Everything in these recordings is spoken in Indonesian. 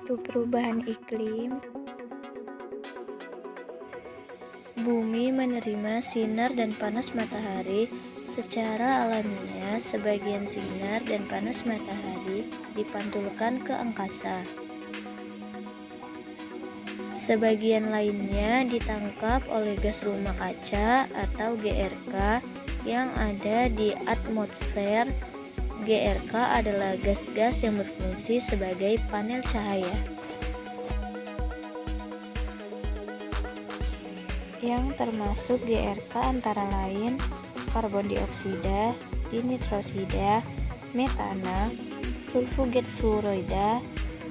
Yaitu perubahan iklim. Bumi menerima sinar dan panas matahari secara alamiah. Sebagian sinar dan panas matahari dipantulkan ke angkasa. Sebagian lainnya ditangkap oleh gas rumah kaca atau GRK yang ada di atmosfer. GRK adalah gas-gas yang berfungsi sebagai panel cahaya, yang termasuk GRK antara lain karbon dioksida, dinitrosida, metana, sulfoget fluorida,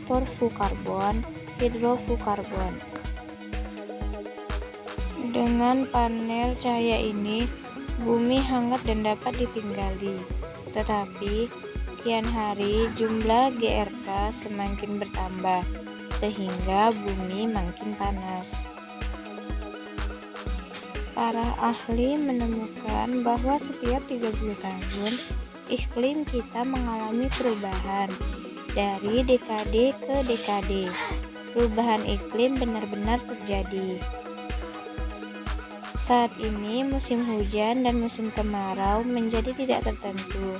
perfluorokarbon, hidrofluorokarbon. Dengan panel cahaya ini, bumi hangat dan dapat ditinggali. Tetapi, kian hari jumlah GRK semakin bertambah, sehingga bumi makin panas. Para ahli menemukan bahwa setiap 30 tahun, iklim kita mengalami perubahan dari dekade ke dekade. Perubahan iklim benar-benar terjadi. Saat ini musim hujan dan musim kemarau menjadi tidak tertentu.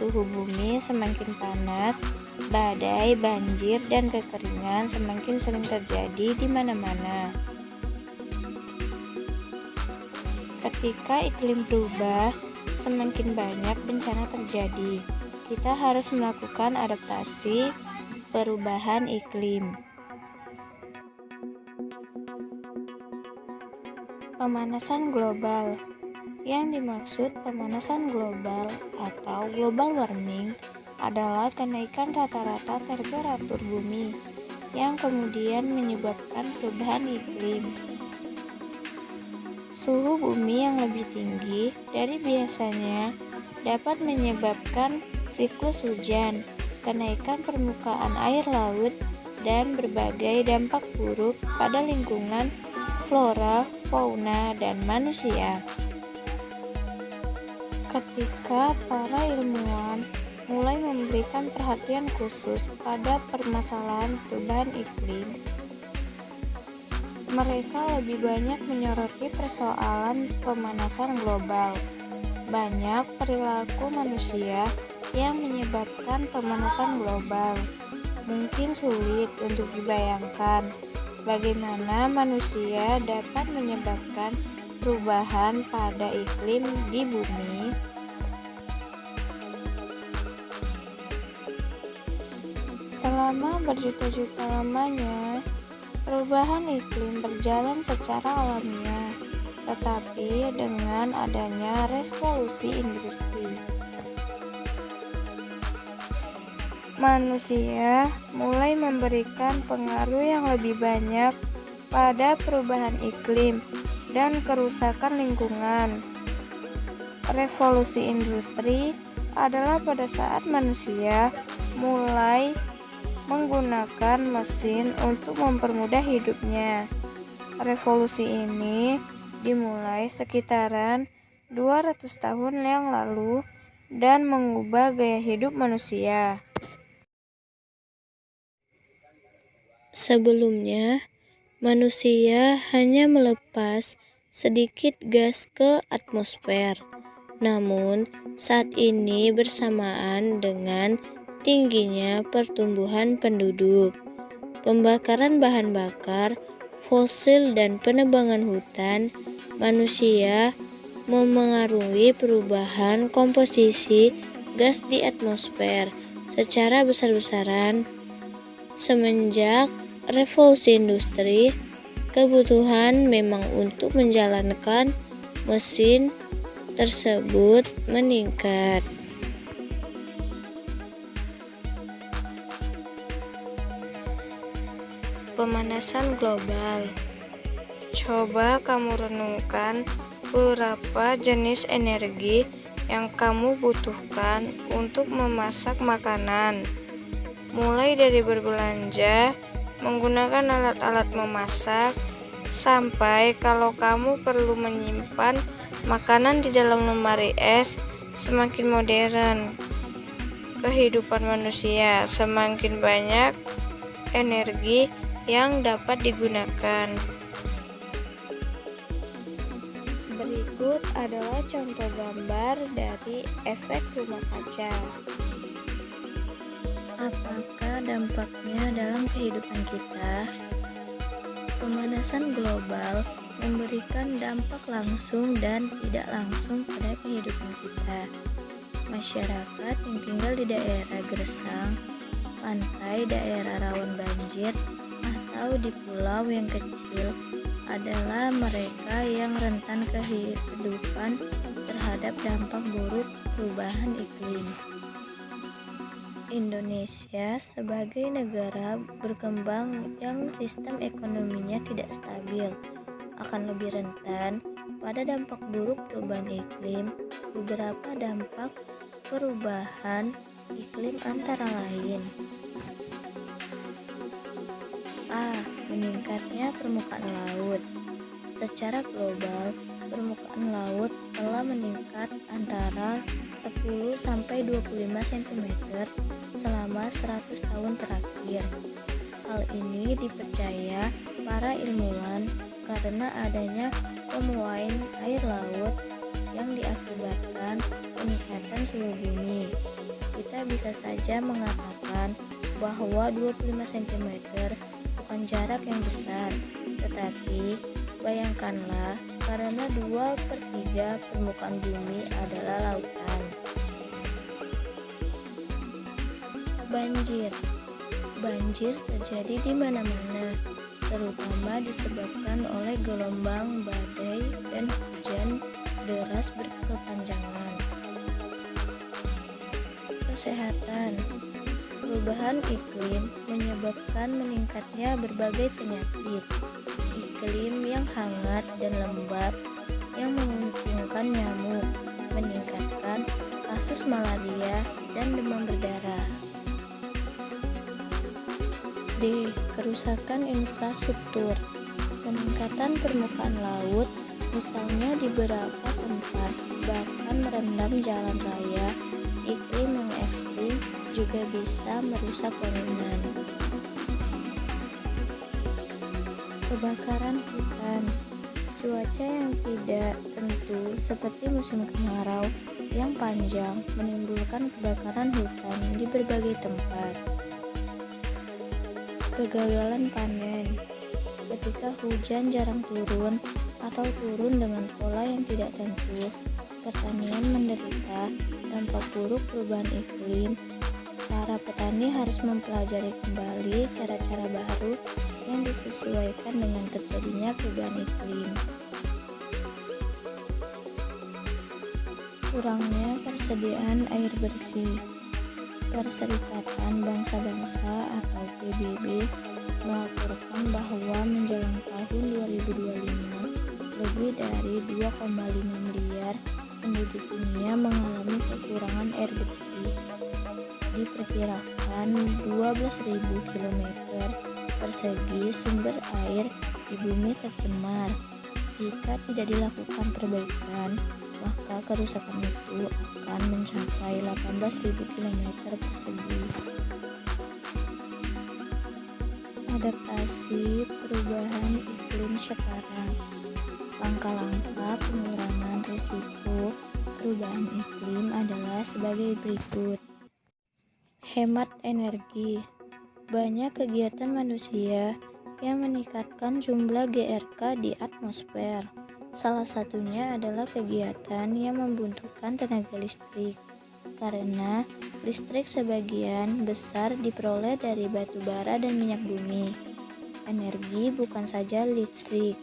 Suhu bumi semakin panas, badai, banjir, dan kekeringan semakin sering terjadi di mana-mana. Ketika iklim berubah, semakin banyak bencana terjadi. Kita harus melakukan adaptasi perubahan iklim. Pemanasan global. Yang dimaksud pemanasan global atau global warming adalah kenaikan rata-rata temperatur bumi yang kemudian menyebabkan perubahan iklim. Suhu bumi yang lebih tinggi dari biasanya dapat menyebabkan siklus hujan, kenaikan permukaan air laut, dan berbagai dampak buruk pada lingkungan flora, fauna, dan manusia. Ketika para ilmuwan mulai memberikan perhatian khusus pada permasalahan perubahan iklim, mereka lebih banyak menyoroti persoalan pemanasan global. Banyak perilaku manusia yang menyebabkan pemanasan global. Mungkin sulit untuk dibayangkan bagaimana manusia dapat menyebabkan perubahan pada iklim di bumi. Selama berjuta-juta lamanya, perubahan iklim berjalan secara alamiah, tetapi dengan adanya revolusi industri, manusia mulai memberikan pengaruh yang lebih banyak pada perubahan iklim dan kerusakan lingkungan. Revolusi industri adalah pada saat manusia mulai menggunakan mesin untuk mempermudah hidupnya. Revolusi ini dimulai sekitaran 200 tahun yang lalu dan mengubah gaya hidup manusia. Sebelumnya, manusia hanya melepas sedikit gas ke atmosfer. Namun, saat ini bersamaan dengan tingginya pertumbuhan penduduk, pembakaran bahan bakar fosil, dan penebangan hutan, manusia memengaruhi perubahan komposisi gas di atmosfer secara besar-besaran. Semenjak revolusi industri, kebutuhan memang untuk menjalankan mesin tersebut meningkat. Pemanasan global. Coba kamu renungkan beberapa jenis energi yang kamu butuhkan untuk memasak makanan. Mulai dari berbelanja, menggunakan alat-alat memasak, sampai kalau kamu perlu menyimpan makanan di dalam lemari es. Semakin modern kehidupan manusia, semakin banyak energi yang dapat digunakan. Berikut adalah contoh gambar dari efek rumah kaca. Apakah dampaknya dalam kehidupan kita? Pemanasan global memberikan dampak langsung dan tidak langsung pada kehidupan kita. Masyarakat yang tinggal di daerah gersang, pantai, daerah rawan banjir, atau di pulau yang kecil adalah mereka yang rentan kehidupan terhadap dampak buruk perubahan iklim. Indonesia sebagai negara berkembang yang sistem ekonominya tidak stabil akan lebih rentan pada dampak buruk perubahan iklim. Beberapa dampak perubahan iklim antara lain: A. Meningkatnya permukaan laut. Secara global, permukaan laut telah meningkat antara 10-25 cm selama 100 tahun terakhir. Hal ini dipercaya para ilmuwan karena adanya pemuaian air laut yang diakibatkan peningkatan suhu bumi. Kita bisa saja mengatakan bahwa 25 cm bukan jarak yang besar, tetapi bayangkanlah karena 2/3 permukaan bumi adalah lautan. Banjir. Banjir terjadi di mana-mana, terutama disebabkan oleh gelombang, badai, dan hujan deras berkepanjangan. Kesehatan. Perubahan iklim menyebabkan meningkatnya berbagai penyakit. Iklim yang hangat dan lembab yang menguntungkan nyamuk, meningkatkan kasus malaria dan demam berdarah. D. Kerusakan infrastruktur. Peningkatan permukaan laut, misalnya di beberapa tempat, bahkan merendam jalan raya. Iklim yang ekstrim juga bisa merusak bangunan. Kebakaran hutan. Cuaca yang tidak tentu seperti musim kemarau yang panjang menimbulkan kebakaran hutan di berbagai tempat. Kegagalan panen. Ketika hujan jarang turun atau turun dengan pola yang tidak tentu, pertanian menderita dampak buruk perubahan iklim. Para petani harus mempelajari kembali cara-cara baru yang disesuaikan dengan terjadinya perubahan iklim. Kurangnya persediaan air bersih. Perserikatan Bangsa-Bangsa atau PBB melaporkan bahwa menjelang tahun 2025, lebih dari 2,5 miliar penduduk dunia mengalami kekurangan air bersih. Diperkirakan 12.000 km persegi sumber air di bumi tercemar. Jika tidak dilakukan perbaikan, maka kerusakan itu akan mencapai 18.000 km persegi. Adaptasi perubahan iklim sekarang. Langkah-langkah pengurangan risiko perubahan iklim adalah sebagai berikut. Hemat energi. Banyak kegiatan manusia yang meningkatkan jumlah GRK di atmosfer. Salah satunya adalah kegiatan yang membutuhkan tenaga listrik, karena listrik sebagian besar diperoleh dari batu bara dan minyak bumi. Energi bukan saja listrik.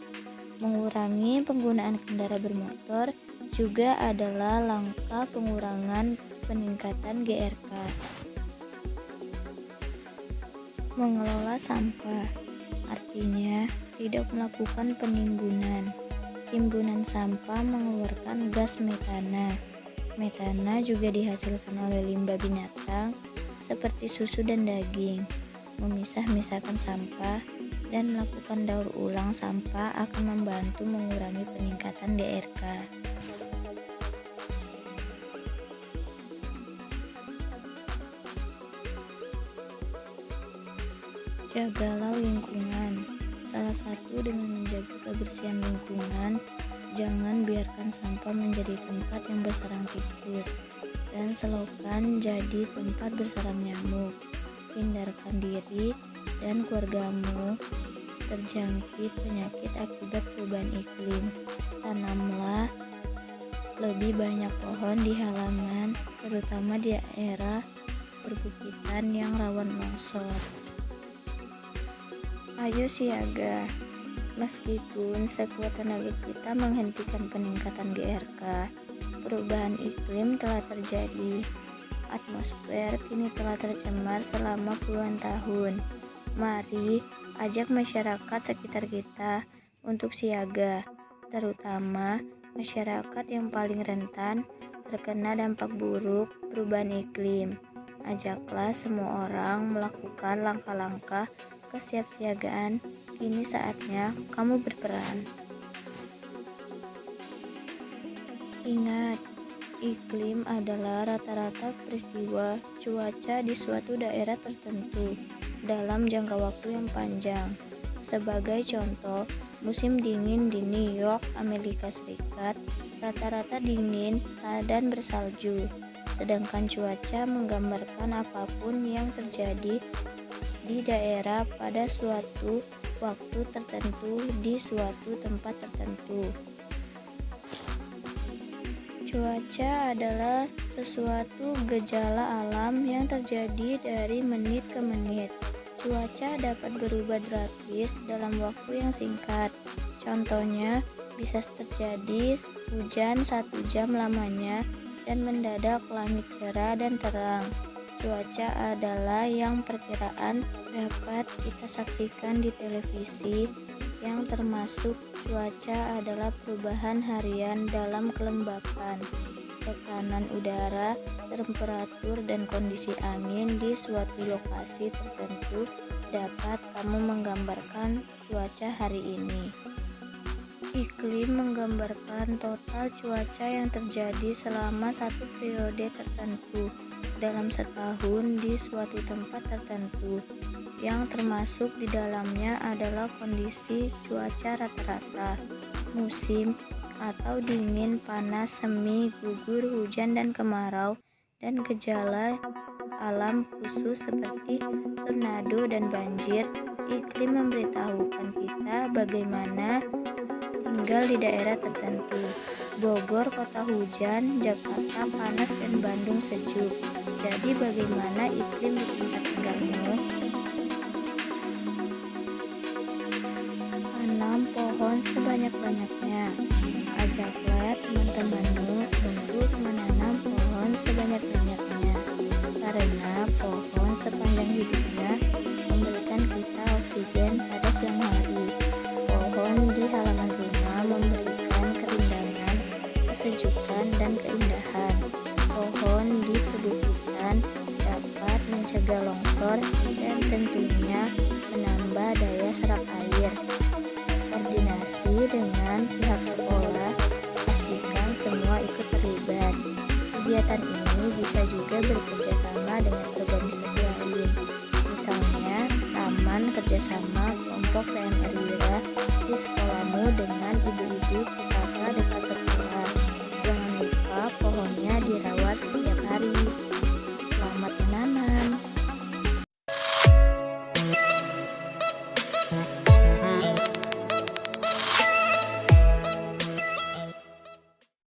Mengurangi penggunaan kendaraan bermotor juga adalah langkah pengurangan peningkatan GRK. Mengelola sampah, artinya tidak melakukan penimbunan. Timbunan sampah mengeluarkan gas metana. Metana juga dihasilkan oleh limbah binatang seperti susu dan daging. Memisah-misahkan sampah dan melakukan daur ulang sampah akan membantu mengurangi peningkatan GRK. Jagalah lingkungan. Salah satu dengan menjaga kebersihan lingkungan, jangan biarkan sampah menjadi tempat yang bersarang tikus, dan selokan jadi tempat bersarang nyamuk. Hindarkan diri dan keluargamu terjangkit penyakit akibat perubahan iklim. Tanamlah lebih banyak pohon di halaman, terutama di daerah perbukitan yang rawan longsor. Ayo siaga. Meskipun sekuat tenaga kita menghentikan peningkatan GRK, perubahan iklim telah terjadi. Atmosfer kini telah tercemar selama puluhan tahun. Mari ajak masyarakat sekitar kita untuk siaga, terutama masyarakat yang paling rentan terkena dampak buruk perubahan iklim. Ajaklah semua orang melakukan langkah-langkah kesiapsiagaan. Kini saatnya kamu berperan. Ingat, iklim adalah rata-rata peristiwa cuaca di suatu daerah tertentu dalam jangka waktu yang panjang. Sebagai contoh, musim dingin di New York, Amerika Serikat rata-rata dingin dan bersalju. Sedangkan cuaca menggambarkan apapun yang terjadi di daerah pada suatu waktu tertentu di suatu tempat tertentu. Cuaca adalah sesuatu gejala alam yang terjadi dari menit ke menit. Cuaca dapat berubah drastis dalam waktu yang singkat. Contohnya, bisa terjadi hujan 1 jam lamanya dan mendadak langit cerah dan terang. Cuaca adalah yang perkiraan dapat kita saksikan di televisi, yang termasuk cuaca adalah perubahan harian dalam kelembapan, tekanan udara, temperatur, dan kondisi angin di suatu lokasi tertentu dapat kamu menggambarkan cuaca hari ini. Iklim menggambarkan total cuaca yang terjadi selama satu periode tertentu dalam setahun di suatu tempat tertentu, yang termasuk di dalamnya adalah kondisi cuaca rata-rata, musim atau dingin, panas, semi, gugur, hujan dan kemarau, dan gejala alam khusus seperti tornado dan banjir. Iklim memberitahukan kita bagaimana tinggal di daerah tertentu. Bogor kota hujan, Jakarta panas, dan Bandung sejuk. Jadi bagaimana iklim di tempat tinggalmu? Tanam pohon sebanyak-banyaknya. Ajaklah teman-temanmu untuk menanam pohon sebanyak-banyaknya, karena pohon sepanjang hidupnya memberikan kita oksigen pada siang hari. Pohon di halaman rumah memberikan kerindangan, kesejukan, dan keindahan. Pohon di perbukitan dapat mencegah longsor dan tentunya menambah daya serap air. Koordinasi dengan pihak sekolah, pastikan semua ikut terlibat. Kegiatan ini bisa juga bekerja sama dengan organisasi lain, misalnya taman kerjasama kelompok